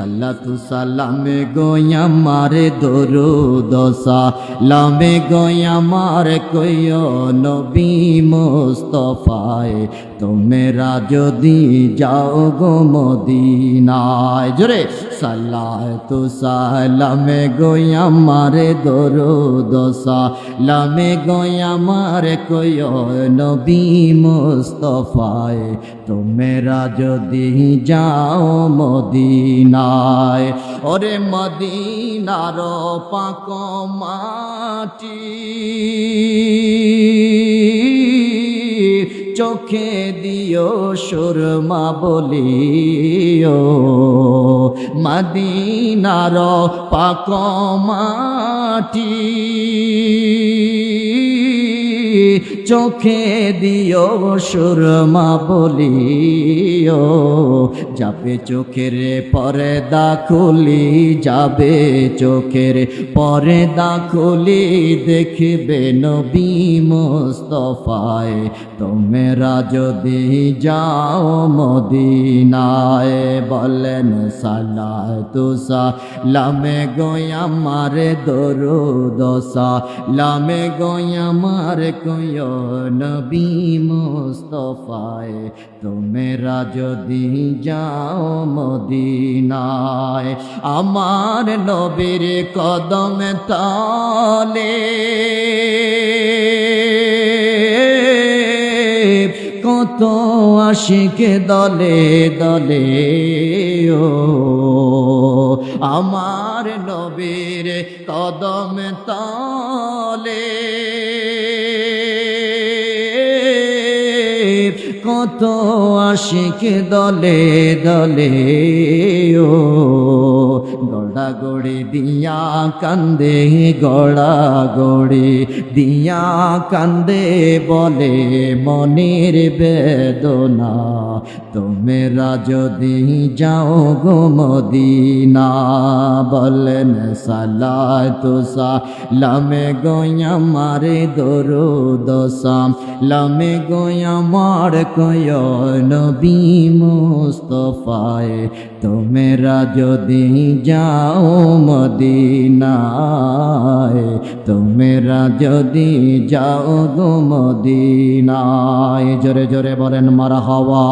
সাল্লাতু সালামে গোয়া মারে দরুদ সালামে গোয়া মারে কইও নবী মুস্তাফায় তোমরা যদি যাও গো মদিনায় জোরে সাল্লাতু সালামে গোয়া মারে দরুদ সালামে গোয়া মারে কইও নবী মুস্তাফায় তোমরা যদি যাও মদিনায় ওরে মদিনার পাক মাটি চোখে দিও সুরমা বলিও মদিনার পাক মাটি চোখে দিও সুরমা বলিও যাবে চোখের পর্দা খুলি যাবে চোখের পর্দা খুলি দেখবে নবী মুস্তাফায় তোমরা যদি যাও মদিনায় বলেন সালাতু সালামে গোয়া মারে দরুদ সালামে গোয়া মারে কইও নবী মুস্তাফায় তোমরা যদি যাও মদিনায় আমার নবীর কদম তলে কত আশিক দলে দলে ও আমার নবীর কদম তলে কত আশিক দলে দলে ও গড়া গড়ি দিয়া কান্দে গড়া গড়ি দিয়া কান্দে বলে মনের বেদনা তোমরা যদি যাও গো মদিনা বলেন সালাতু সালামে গোয়া মারে দরুদ সালামে গোয়া মার কইও নবী মুস্তাফায় তোমরা যদি যাও মদিনায় তোমরা যদি যাও গো মদিনায় জোরে জোরে বলেন মারহাবা।